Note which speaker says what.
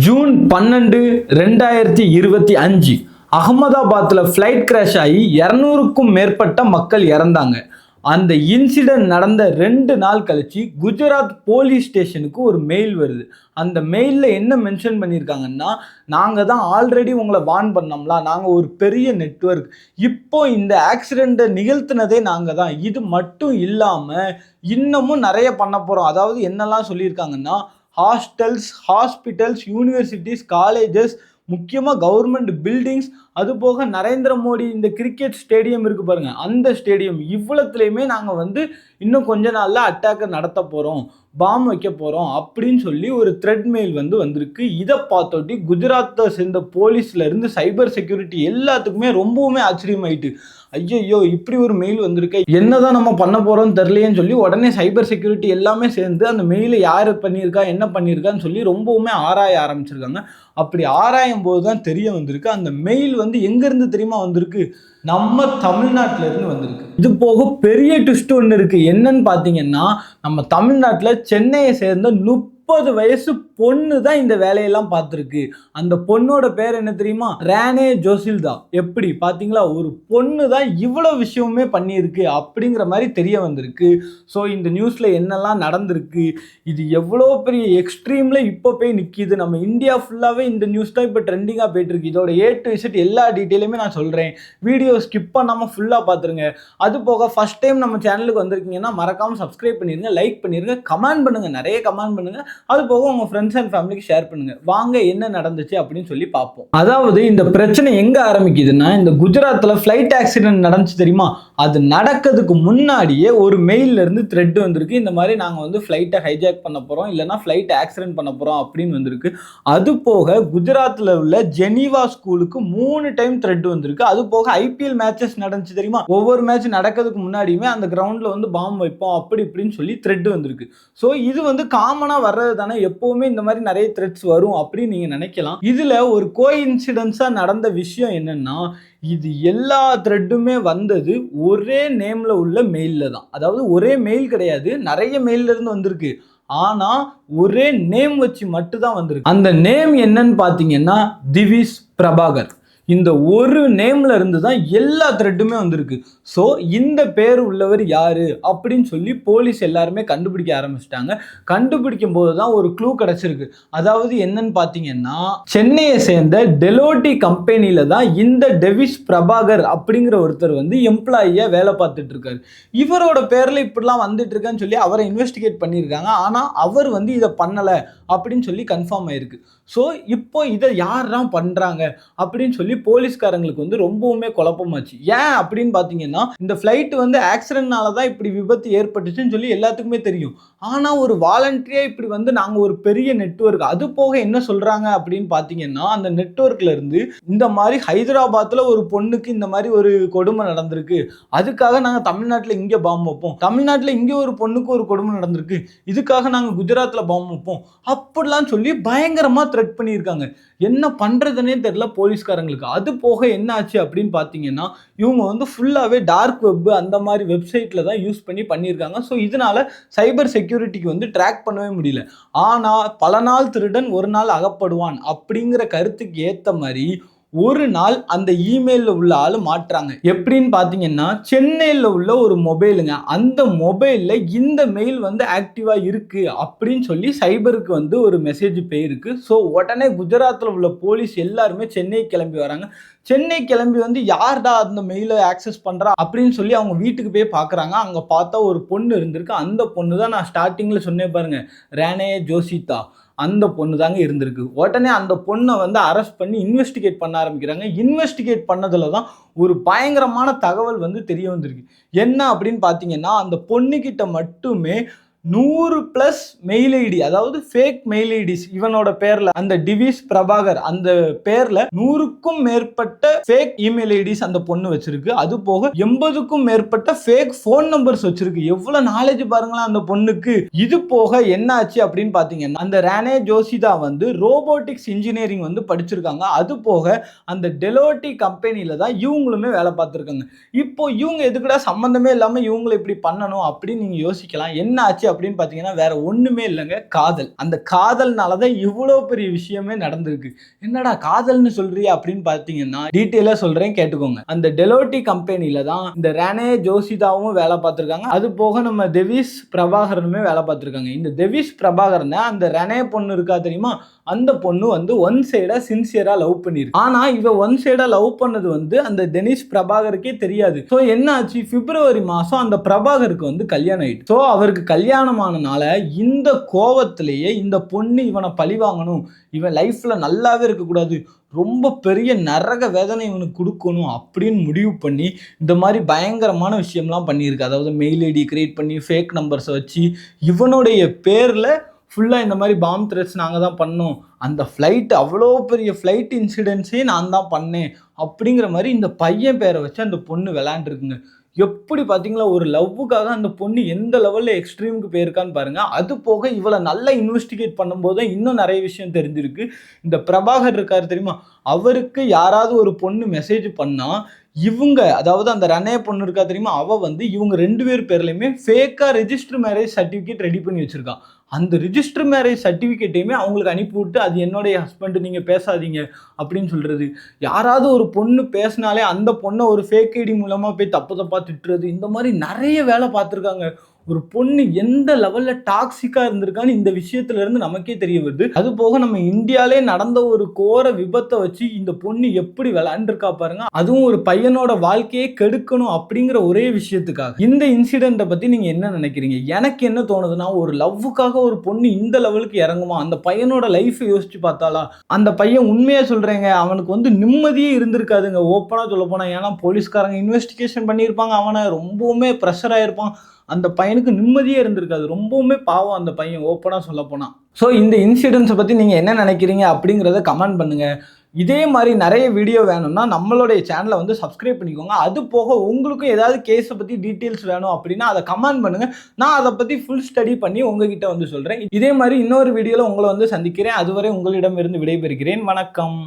Speaker 1: June 12, 2025 அகமதாபாத்தில் flight crash ஆகி 200க்கும் மேற்பட்ட மக்கள் இறந்தாங்க. அந்த இன்சிடென்ட் நடந்த 2 நாள் கழிச்சு குஜராத் போலீஸ் ஸ்டேஷனுக்கு ஒரு மெயில் வருது. அந்த மெயிலில் என்ன மென்ஷன் பண்ணியிருக்காங்கன்னா, நாங்கள் தான் ஆல்ரெடி உங்களை வார்ன் பண்ணோம்ல, நாங்கள் ஒரு பெரிய நெட்வொர்க், இப்போ இந்த ஆக்சிடெண்ட்டை நிகழ்த்தினதே நாங்கள் தான், இது மட்டும் இல்லாமல் இன்னமும் நிறைய பண்ண போகிறோம். அதாவது என்னெல்லாம் சொல்லியிருக்காங்கன்னா, ஹாஸ்டல்ஸ், ஹாஸ்பிட்டல்ஸ், யூனிவர்சிட்டிஸ், காலேஜஸ், முக்கியமாக கவர்மெண்ட் பில்டிங்ஸ், அது போக நரேந்திர மோடி இந்த கிரிக்கெட் ஸ்டேடியம் இருக்கு பாருங்க, அந்த ஸ்டேடியம் இவ்வளத்துலையுமே நாங்கள் வந்து இன்னும் கொஞ்ச நாளில் அட்டாக்கை நடத்த போகிறோம், பாம் வைக்க போகிறோம் அப்படின்னு சொல்லி ஒரு த்ரெட் மெயில் வந்திருக்கு. இதை பார்த்தோட்டி குஜராத்தை சேர்ந்த போலீஸ்லேருந்து சைபர் செக்யூரிட்டி எல்லாத்துக்குமே ரொம்பவுமே ஆச்சரியமாயிட்டு, ஐயோ இப்படி ஒரு மெயில் வந்திருக்கு, என்னதான் நம்ம பண்ண போகிறோம்னு தெரியலையேன்னு சொல்லி உடனே சைபர் செக்யூரிட்டி எல்லாமே சேர்ந்து அந்த மெயிலை யார் பண்ணியிருக்கா என்ன பண்ணியிருக்கான்னு சொல்லி ரொம்பவுமே ஆராய ஆரம்பிச்சிருக்காங்க. அப்படி ஆராயும் போது தான் தெரிய வந்திருக்கு, அந்த மெயில் எங்கேருந்து தெரியுமா வந்திருக்கு, நம்ம தமிழ்நாட்டில இருந்து வந்திருக்கு. இது போக பெரிய ட்விஸ்ட் ஒன்று இருக்கு. என்னன்னு பார்த்தீங்கன்னா, நம்ம தமிழ்நாட்டில் சென்னையை சேர்ந்த 30 வயசு பொண்ணு தான் இந்த வேலையெல்லாம் பார்த்துருக்கு. அந்த பொண்ணோட பேர் என்ன தெரியுமா, ரானே ஜோசில்தா. எப்படி பார்த்தீங்களா, ஒரு பொண்ணு தான் இவ்வளோ விஷயமுமே பண்ணியிருக்கு அப்படிங்கிற மாதிரி தெரிய வந்திருக்கு. ஸோ இந்த நியூஸில் என்னெல்லாம் நடந்திருக்கு, இது எவ்வளோ பெரிய எக்ஸ்ட்ரீமில் இப்போ போய் நிற்கிது, நம்ம இந்தியா ஃபுல்லாகவே இந்த நியூஸ் தான் இப்போ ட்ரெண்டிங்காக போயிட்டுருக்கு. இதோட A to Z எல்லா டீட்டெயிலுமே நான் சொல்கிறேன், வீடியோ ஸ்கிப் பண்ணாமல் ஃபுல்லாக பார்த்துருங்க. அது போக ஃபஸ்ட் டைம் நம்ம சேனலுக்கு வந்திருக்கீங்கன்னா மறக்காமல் சப்ஸ்கிரைப் பண்ணிடுங்க, லைக் பண்ணிடுங்க, கமெண்ட் பண்ணுங்கள், நிறைய கமெண்ட் பண்ணுங்கள். அது போக உங்கள் ஃப்ரெண்ட்ஸ் அண்ட் ஃபேமிலிக்கு ஷேர் பண்ணுங்க. வாங்க என்ன நடந்துச்சு அப்படின்னு சொல்லி பார்ப்போம். அதாவது இந்த பிரச்சனை எங்க ஆரம்பிக்குதுன்னா, இந்த குஜராத்தில் ஃப்ளைட் ஆக்சிடென்ட் நடந்துச்சு தெரியுமா, அது நடக்கிறதுக்கு முன்னாடியே ஒரு மெயில்ல இருந்து த்ரெட் வந்திருக்கு. இந்த மாதிரி நாங்கள் வந்து ஃப்ளைட்டை ஹைஜாக் பண்ண போகிறோம், இல்லைனா ஃப்ளைட் ஆக்சிடென்ட் பண்ண போகிறோம் அப்படின்னு வந்திருக்கு. அது போக குஜராத்தில் உள்ள ஜெனீவா ஸ்கூலுக்கு 3 டைம் த்ரெட் வந்திருக்கு. அது போக ஐபிஎல் மேட்சஸ் நடந்துச்சு தெரியுமா, ஒவ்வொரு மேட்ச் நடக்கிறதுக்கு முன்னாடியுமே அந்த கிரவுண்டில் வந்து பாம்பு வைப்போம் அப்படி இப்படின்னு சொல்லி த்ரெட் வந்திருக்கு. ஸோ இது வந்து காமனாக வர்றது தானே, எப்பவுமே இந்த மாதிரி நிறைய த்ரெட்ஸ் வரும் அப்படின்னு நீங்க நினைக்கலாம். இதுல ஒரு கோஇன்சிடென்ஸா நடந்த விஷயம் என்னன்னா, இது எல்லா த்ரெட்டுமே வந்தது ஒரே நேம்ல உள்ள மெயில்ல தான். அதாவது ஒரே மெயில் கிடையாது, நிறைய மெயில்ல இருந்து வந்திருக்கு, ஆனா ஒரே நேம் வச்சு மட்டும் தான் வந்திருக்கு. அந்த நேம் என்னன்னு பாத்தீங்கன்னா திவிஷ் பிரபாகர். இந்த ஒரு நேம்ல இருந்து தான் எல்லா த்ரெட்டுமே வந்திருக்கு. ஸோ இந்த பேர் உள்ளவர் யாரு அப்படின்னு சொல்லி போலீஸ் எல்லாருமே கண்டுபிடிக்க ஆரம்பிச்சிட்டாங்க. கண்டுபிடிக்கும் போது தான் ஒரு க்ளூ கிடைச்சிருக்கு. அதாவது என்னன்னு பார்த்தீங்கன்னா, சென்னையை சேர்ந்த டெலோட்டி கம்பெனியில தான் இந்த டெவிஷ் பிரபாகர் அப்படிங்கிற ஒருத்தர் வந்து எம்ப்ளாயியா வேலை பார்த்துட்டு இருக்காரு. இவரோட பேர்ல இப்படிலாம் வந்துட்டு இருக்கான்னு சொல்லி அவரை இன்வெஸ்டிகேட் பண்ணியிருக்காங்க. ஆனால் அவர் வந்து இதை பண்ணலை அப்படின்னு சொல்லி கன்ஃபார்ம் ஆயிருக்கு. ஸோ இப்போ இதை யாரெல்லாம் பண்றாங்க அப்படின்னு சொல்லி போலீஸ்காரங்களுக்கு வந்து ரொம்பவுமே குழப்பமாச்சு. ஏன் அப்படின்னு பார்த்தீங்கன்னா, இந்த ஃப்ளைட் வந்து ஆக்சிடென்ட்னால தான் இப்படி விபத்து ஏற்பட்டுச்சுன்னு சொல்லி எல்லாத்துக்குமே தெரியும். ஆனால் ஒரு வாலண்டரியா இப்படி வந்து நாங்கள் ஒரு பெரிய நெட்வொர்க், அது போக என்ன சொல்றாங்க அப்படின்னு பார்த்தீங்கன்னா, அந்த நெட்வொர்க்ல இருந்து இந்த மாதிரி ஹைதராபாத்தில் ஒரு பொண்ணுக்கு இந்த மாதிரி ஒரு கொடுமை நடந்திருக்கு, அதுக்காக நாங்கள் தமிழ்நாட்டில் இங்கே பாம்பு வைப்போம், தமிழ்நாட்டில் இங்கே ஒரு பொண்ணுக்கு ஒரு கொடுமை நடந்திருக்கு, இதுக்காக நாங்கள் குஜராத்தில் பாம்பு வைப்போம் அப்படிலாம் சொல்லி பயங்கரமா த்ரெட் பண்ணியிருக்காங்க. என்ன பண்றதுன்னே தெரியல போலீஸ்காரங்களுக்கு. அது போக என்ன ஆச்சு அப்படின்னு பார்த்தீங்கன்னா, இவங்க வந்து ஃபுல்லாகவே டார்க் வெப் அந்த மாதிரி வெப்சைட்ல தான் யூஸ் பண்ணியிருக்காங்க. ஸோ இதனால சைபர் செக்யூரிட்டிக்கு வந்து ட்ராக் பண்ணவே முடியல. ஆனால் பல நாள் திருடன் ஒரு நாள் அகப்படுவான் அப்படிங்கிற கருத்துக்கு ஏற்ற மாதிரி ஒரு நாள் அந்த இமெயிலில் உள்ள ஆள் மாட்டுறாங்க. எப்படின்னு பார்த்தீங்கன்னா, சென்னையில் உள்ள ஒரு மொபைலுங்க, அந்த மொபைலில் இந்த மெயில் வந்து ஆக்டிவாக இருக்கு அப்படின்னு சொல்லி சைபருக்கு வந்து ஒரு மெசேஜ் போயிருக்கு. ஸோ உடனே குஜராத்தில் உள்ள போலீஸ் எல்லாருமே சென்னை கிளம்பி வராங்க. சென்னை கிளம்பி வந்து யார்டா அந்த மெயிலை ஆக்சஸ் பண்ணுறா அப்படின்னு சொல்லி அவங்க வீட்டுக்கு போய் பார்க்குறாங்க. அங்கே பார்த்தா ஒரு பொண்ணு இருந்திருக்கு. அந்த பொண்ணு தான் நான் ஸ்டார்டிங்கில் சொன்னேன் பாருங்க, ரானே ஜோசிதா, அந்த பொண்ணு தாங்க இருந்திருக்கு. உடனே அந்த பொண்ணை வந்து அரெஸ்ட் பண்ணி இன்வெஸ்டிகேட் பண்ண ஆரம்பிக்கிறாங்க. இன்வெஸ்டிகேட் பண்ணதில் தான் ஒரு பயங்கரமான தகவல் வந்து தெரிய வந்திருக்கு. என்ன அப்படின்னு பார்த்தீங்கன்னா, அந்த பொண்ணுக்கிட்ட மட்டுமே 100+ மெயில் ஐடி, அதாவது ஃபேக் மெயில் ஐடிஸ், இவனோட பேர்ல அந்த டிவிஷ் பிரபாகர் அந்த பேர்ல 100க்கும் மேற்பட்ட ஃபேக் இமெயில் ஐடிஸ் அந்த பொண்ணு வச்சிருக்கு. அது போக 80க்கும் மேற்பட்ட ஃபேக் ஃபோன் நம்பர்ஸ் வச்சிருக்கு. எவ்வளவு நாலேஜ் பாருங்களேன் அந்த பொண்ணுக்கு. இது போக என்ன ஆச்சு அப்படின்னு பாத்தீங்கன்னா, அந்த ரானே ஜோசிதா வந்து ரோபோட்டிக்ஸ் இன்ஜினியரிங் வந்து படிச்சிருக்காங்க. அது போக அந்த டெலோட்டி கம்பெனில தான் இவங்களுமே வேலை பார்த்துருக்காங்க. இப்போ இவங்க எதுக்குடா சம்பந்தமே இல்லாம இவங்களை இப்படி பண்ணணும் அப்படின்னு நீங்க யோசிக்கலாம். என்ன ஆச்சு அப்படின்னு பார்த்தீங்கன்னா வேற ஒண்ணுமே இல்லைங்க, காதல். அந்த காதல்னால தான் இவ்வளோ பெரிய விஷயமே நடந்திருக்கு. என்னடா காதல்னு சொல்றியா அப்படின்னு பார்த்தீங்கன்னா டீட்டெயிலா சொல்றேன், கேட்டுக்கோங்க. அந்த டெலோட்டி கம்பெனில தான் இந்த ரெனே ஜோசிதாவும் வேலை பார்த்திருக்காங்க. அது போக நம்ம தேவிஸ் பிரபாகரனுமே வேலை பார்த்திருக்காங்க. இந்த தேவிஸ் பிரபாகரனை அந்த ரெனே பொண்ணு இருக்கா தெரியுமா, அந்த பொண்ணு வந்து ஒன் சைடா சின்சியரா லவ் பண்ணிருக்கு. ஆனா இவ ஒன் சைடா லவ் பண்ணது வந்து அந்த டெனிஸ் பிரபாகருக்கே தெரியாது. சோ என்ன ஆச்சு, பிப்ரவரி மாசம் அந்த பிரபாகருக்கு வந்து கல்யாணம் ஆயிட்டு. சோ அவருக்கு கல்யாணம் ஆனனால இந்த கோவத்திலேயே இந்த பொண்ணு இவனை பழி வாங்கணும், இவன் லைஃப்ல நல்லாவே இருக்கக்கூடாது, ரொம்ப பெரிய நரக வேதனை இவனுக்கு கொடுக்கணும் அப்படின்னு முடிவு பண்ணி இந்த மாதிரி பயங்கரமான விஷயம்லாம் பண்ணியிருக்கு. அதாவது மெயில் ஐடி கிரியேட் பண்ணி ஃபேக் நம்பர்ஸை வச்சு இவனுடைய பேர்ல ஃபுல்லாக இந்த மாதிரி பாம் த்ரெட்ஸ் நாங்கள் தான் பண்ணோம், அந்த ஃப்ளைட் அவ்வளோ பெரிய ஃப்ளைட் இன்சிடென்ட்ஸே நான் தான் பண்ணேன் அப்படிங்கிற மாதிரி இந்த பையன் பேரை வச்சு அந்த பொண்ணு விளையாண்டுருக்குங்க. எப்படி பார்த்தீங்களா, ஒரு லவ்வுக்காக அந்த பொண்ணு எந்த லெவலில் எக்ஸ்ட்ரீமுக்கு போயிருக்கான்னு பாருங்க. அது போக இவளை நல்லா இன்வெஸ்டிகேட் பண்ணும்போது இன்னும் நிறைய விஷயம் தெரிஞ்சிருக்கு. இந்த பிரபாகர் இருக்காரு தெரியுமா, அவருக்கு யாராவது ஒரு பொண்ணு மெசேஜ் பண்ணா இவங்க, அதாவது அந்த ரெனே பொண்ணு இருக்கா தெரியுமா, அவ வந்து இவங்க 2 பேர் பேர்லையுமே ஃபேக்கா ரெஜிஸ்டர் மேரேஜ் சர்டிஃபிகேட் ரெடி பண்ணி வச்சிருக்கான். அந்த ரிஜிஸ்டர் மேரேஜ் சர்டிஃபிகேட்டையுமே அவங்களுக்கு அனுப்பிவிட்டு அது என்னுடைய ஹஸ்பண்ட், நீங்க பேசாதீங்க அப்படின்னு சொல்றது. யாராவது ஒரு பொண்ணு பேசினாலே அந்த பொண்ணை ஒரு ஃபேக் ஐடி மூலமா போய் தப்பு தப்பா திட்டுறது, இந்த மாதிரி நிறைய வேலை பார்த்துருக்காங்க. ஒரு பொண்ணு எந்த லெவல்ல டாக்ஸிக்கா இருந்திருக்கான்னு இந்த விஷயத்துல இருந்து நமக்கே தெரிய வருது. அது போக நம்ம இந்தியாலே நடந்த ஒரு கோர விபத்தை வச்சு இந்த பொண்ணு எப்படி விளையாண்டுருக்கா பாருங்க. அதுவும் ஒரு பையனோட வாழ்க்கையை கெடுக்கணும் அப்படிங்கிற ஒரே விஷயத்துக்காக. இந்த இன்சிடென்ட்டை பத்தி நீங்க என்ன நினைக்கிறீங்க? எனக்கு என்ன தோணுதுன்னா, ஒரு லவ்வுக்காக ஒரு பொண்ணு இந்த லெவலுக்கு இறங்குமா? அந்த பையனோட லைஃப் யோசிச்சு பார்த்தாலா, அந்த பையன் உண்மையா சொல்றேங்க, அவனுக்கு வந்து நிம்மதியே இருந்திருக்காதுங்க ஓப்பனா சொல்ல போனா. ஏன்னா போலீஸ்காரங்க இன்வெஸ்டிகேஷன் பண்ணியிருப்பாங்க, அவனை ரொம்பவுமே ப்ரெஷர் ஆயிருப்பான். அந்த பையனுக்கு நிம்மதியே இருந்திருக்காது. ரொம்பவுமே பாவம் அந்த பையன் ஓப்பனாக சொல்ல போனால். ஸோ இந்த இன்சிடென்ட்ஸை பற்றி நீங்கள் என்ன நினைக்கிறீங்க அப்படிங்கிறத கமெண்ட் பண்ணுங்கள். இதே மாதிரி நிறைய வீடியோ வேணும்னா நம்மளுடைய சேனலை வந்து சப்ஸ்கிரைப் பண்ணிக்கோங்க. அது போக உங்களுக்கும் ஏதாவது கேஸை பற்றி டீட்டெயில்ஸ் வேணும் அப்படின்னா அதை கமெண்ட் பண்ணுங்கள். நான் அதை பற்றி ஃபுல் ஸ்டடி பண்ணி உங்ககிட்ட வந்து சொல்கிறேன். இதே மாதிரி இன்னொரு வீடியோவில் உங்களை வந்து சந்திக்கிறேன். அதுவரை உங்களிடமிருந்து விடைபெறுகிறேன். வணக்கம்.